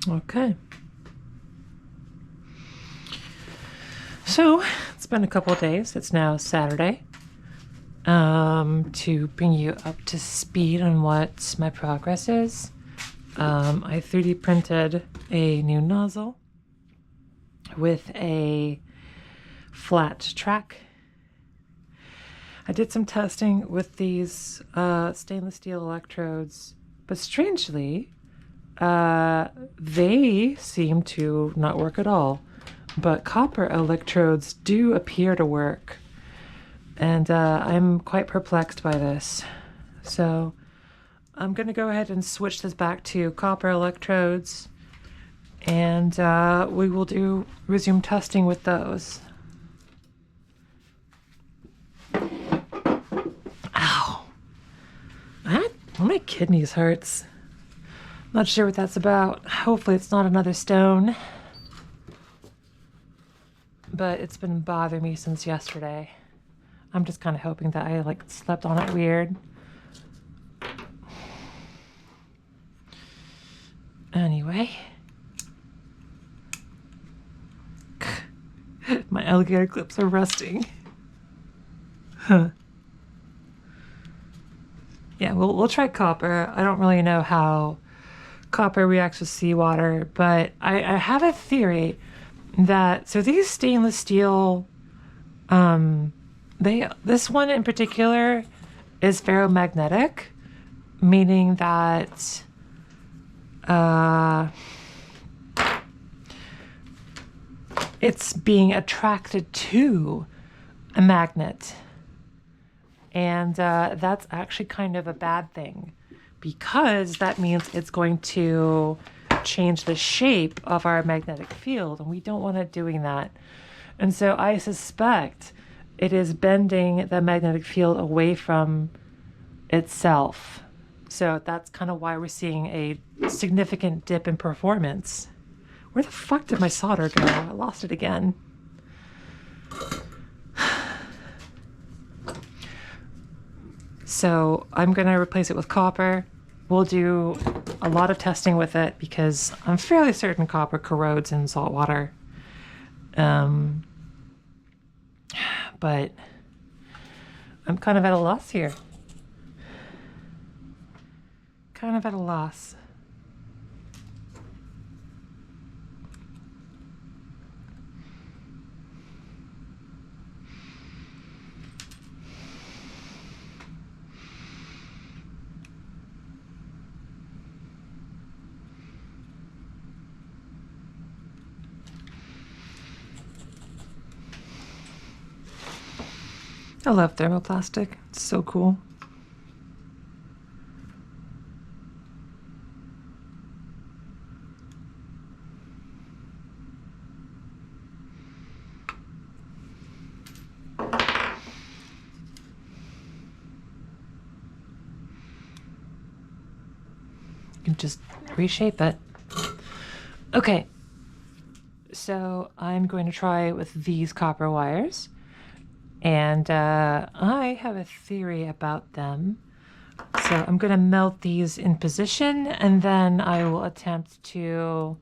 Okay. So it's been a couple of days. It's now Saturday. To bring you up to speed on what my progress is, I 3D printed a new nozzle with a flat track. I did some testing with these stainless steel electrodes, but strangely, they seem to not work at all. But copper electrodes do appear to work. And I'm quite perplexed by this. So I'm going to go ahead and switch this back to copper electrodes. And we will resume testing with those. Ow. My kidneys hurts. Not sure what that's about. Hopefully it's not another stone. But it's been bothering me since yesterday. I'm just kind of hoping that I slept on it weird. Anyway. My alligator clips are rusting. Huh. Yeah, we'll try copper. I don't really know how copper reacts with seawater, but I have a theory that, so these stainless steel, this one in particular is ferromagnetic, meaning that it's being attracted to a magnet. And that's actually kind of a bad thing, because that means it's going to change the shape of our magnetic field, and we don't want it doing that. And so I suspect it is bending the magnetic field away from itself. So that's kind of why we're seeing a significant dip in performance. Where the fuck did my solder go? I lost it again. So I'm going to replace it with copper. We'll do a lot of testing with it because I'm fairly certain copper corrodes in salt water. But I'm kind of at a loss here. Kind of at a loss. I love thermoplastic. It's so cool. You can just reshape it. Okay. So I'm going to try with these copper wires. And I have a theory about them. So I'm going to melt these in position, and then I will attempt to,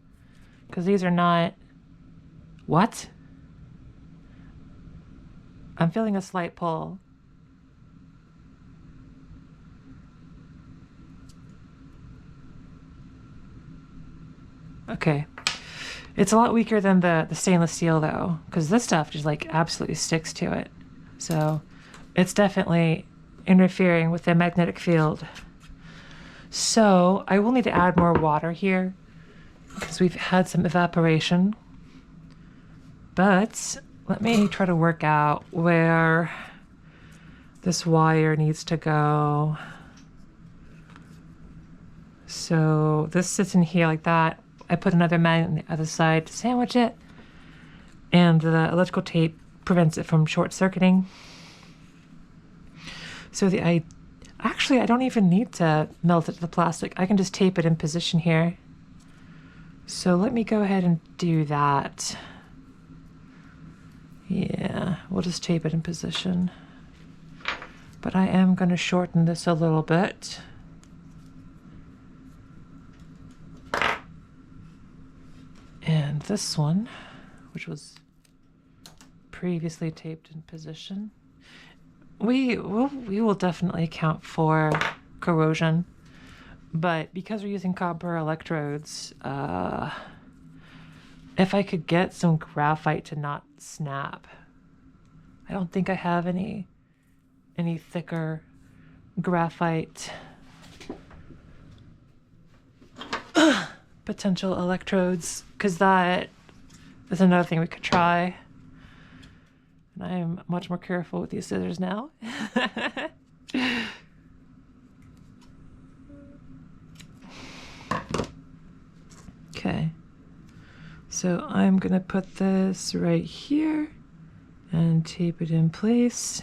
because these are not, what? I'm feeling a slight pull. Okay. It's a lot weaker than the stainless steel though, because this stuff just absolutely sticks to it. So it's definitely interfering with the magnetic field. So I will need to add more water here because we've had some evaporation. But let me try to work out where this wire needs to go. So this sits in here like that. I put another magnet on the other side to sandwich it. And the electrical tape prevents it from short-circuiting. So I don't even need to melt it to the plastic. I can just tape it in position here. So let me go ahead and do that. Yeah, we'll just tape it in position. But I am going to shorten this a little bit. this one, which was previously taped in position. We will definitely account for corrosion, but because we're using copper electrodes, if I could get some graphite to not snap. I don't think I have any thicker graphite potential electrodes, because that is another thing we could try. And I am much more careful with these scissors now. Okay. So I'm gonna put this right here and tape it in place.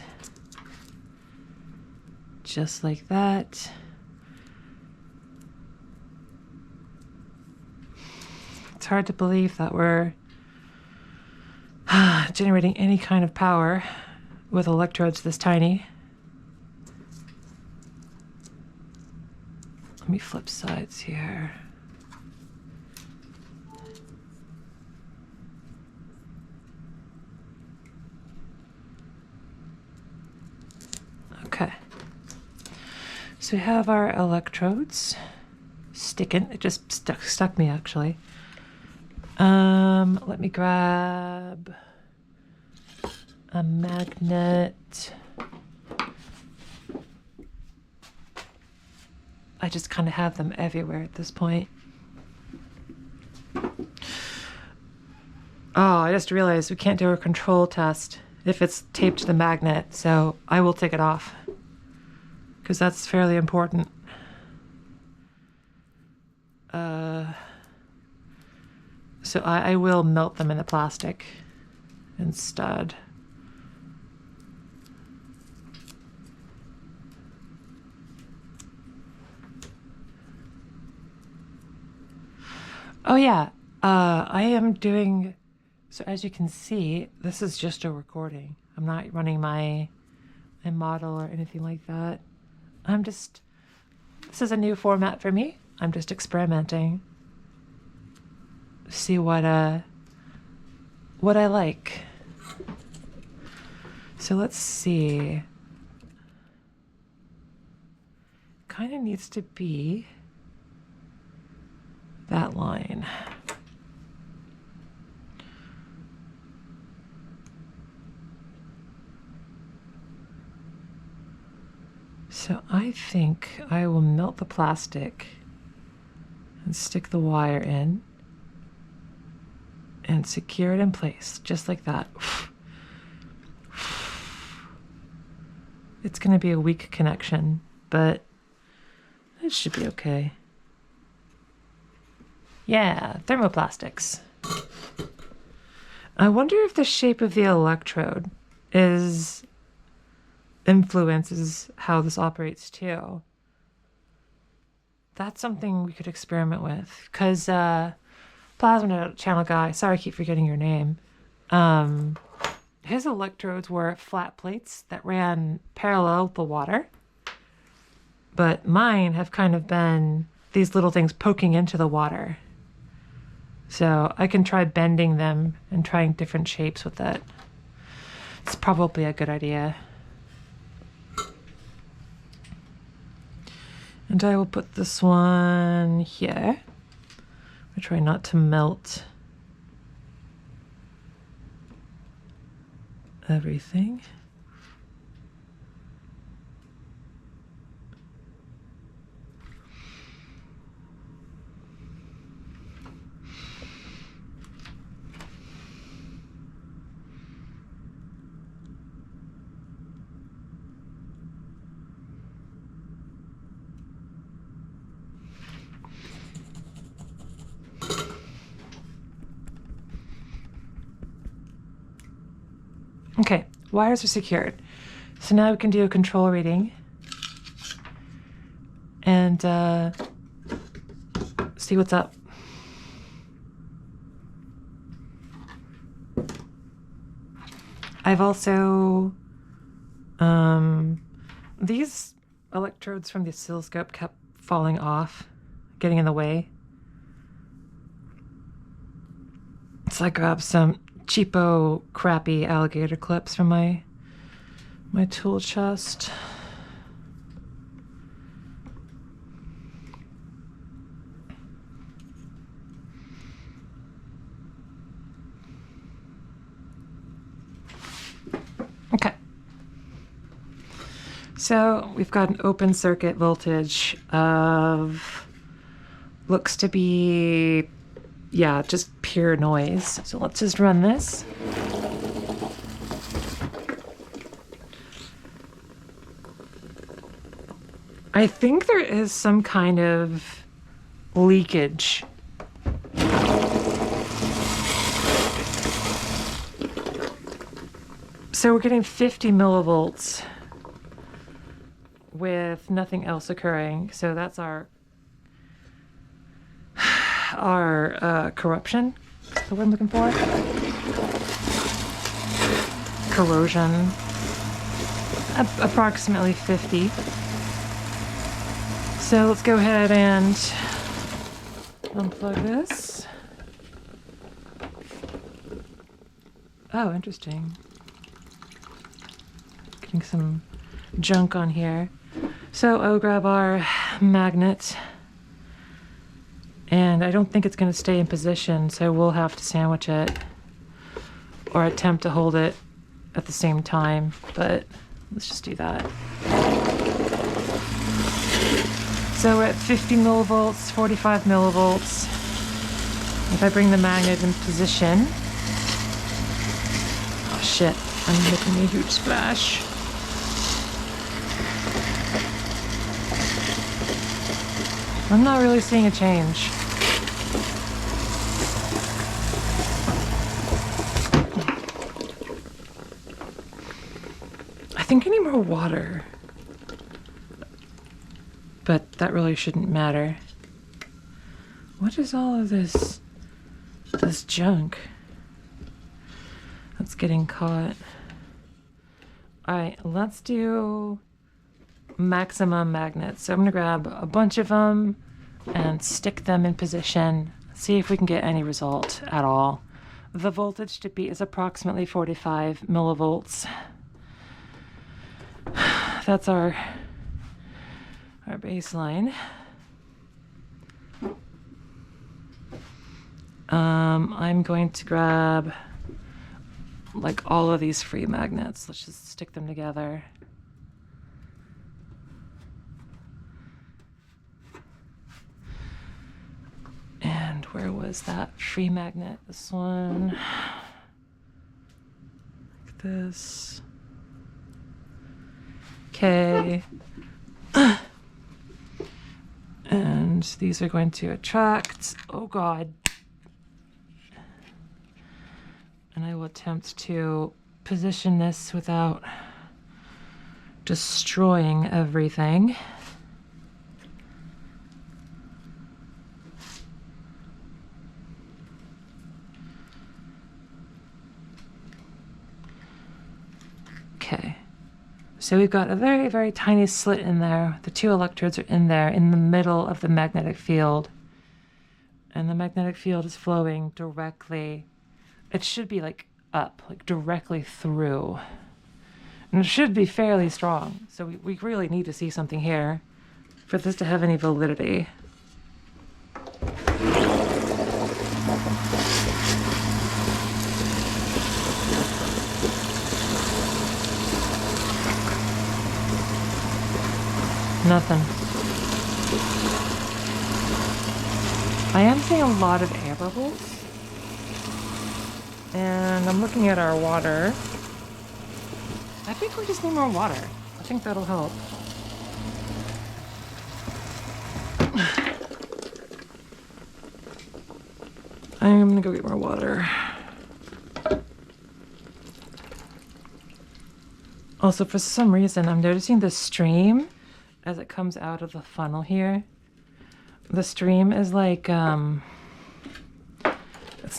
Just like that. It's hard to believe that we're generating any kind of power with electrodes this tiny. Let me flip sides here. Okay. So we have our electrodes sticking. It just stuck me actually. Let me grab a magnet. I just kind of have them everywhere at this point. Oh, I just realized we can't do a control test if it's taped to the magnet, so I will take it off because that's fairly important. So I will melt them in the plastic instead. Oh yeah, I am doing, so as you can see, this is just a recording. I'm not running my model or anything like that. This is a new format for me. I'm just experimenting. See what I like. So let's see. Kind of needs to be that line. So I think I will melt the plastic and stick the wire in and secure it in place, just like that. It's going to be a weak connection, but it should be okay. Yeah, thermoplastics. I wonder if the shape of the electrode influences how this operates too. That's something we could experiment with, because Plasma Channel guy, sorry I keep forgetting your name, his electrodes were flat plates that ran parallel with the water, but mine have kind of been these little things poking into the water. So I can try bending them and trying different shapes with it. It's probably a good idea. And I will put this one here. I try not to melt everything. Okay, wires are secured. So now we can do a control reading and see what's up. I've also, these electrodes from the oscilloscope kept falling off, getting in the way. So I grabbed some cheapo, crappy alligator clips from my tool chest. Okay. So we've got an open circuit voltage of, looks to be, yeah, just pure noise. So let's just run this. I think there is some kind of leakage. So we're getting 50 millivolts with nothing else occurring. So that's our corruption, that's the word I'm looking for. Corrosion, approximately 50. So let's go ahead and unplug this. Oh, interesting. Getting some junk on here. So I'll grab our magnet, and I don't think it's going to stay in position, so we'll have to sandwich it or attempt to hold it at the same time, but let's just do that. So we're at 50 millivolts, 45 millivolts. If I bring the magnet in position, oh shit, I'm making a huge splash. I'm not really seeing a change. I think I need more water. But that really shouldn't matter. What is all of this junk that's getting caught? All right, let's do maximum magnets. So I'm gonna grab a bunch of them and stick them in position, see if we can get any result at all. The voltage to beat is approximately 45 millivolts. That's our baseline. I'm going to grab like all of these free magnets. Let's just stick them together. And where was that free magnet? This one. Like this. Okay. And these are going to attract, oh God. And I will attempt to position this without destroying everything. Okay. So we've got a very, very tiny slit in there. The two electrodes are in there in the middle of the magnetic field. And the magnetic field is flowing directly. It should be like up, like directly through. And it should be fairly strong. So we really need to see something here for this to have any validity. Nothing. I am seeing a lot of air bubbles. And I'm looking at our water. I think we just need more water. I think that'll help. I'm gonna go get more water. Also, for some reason, I'm noticing the stream as it comes out of the funnel here. The stream is like, it's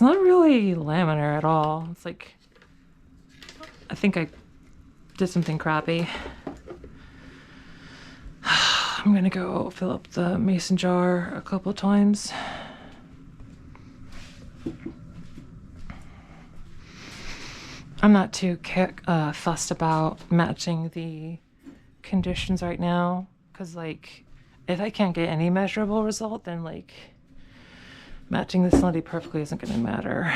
not really laminar at all. It's like, I think I did something crappy. I'm gonna go fill up the mason jar a couple times. I'm not too fussed about matching the conditions right now, because like if I can't get any measurable result, then like matching the salinity perfectly isn't going to matter.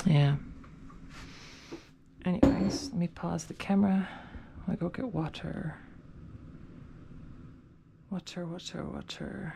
Yeah. Anyways, let me pause the camera. I'm gonna go get water. Water.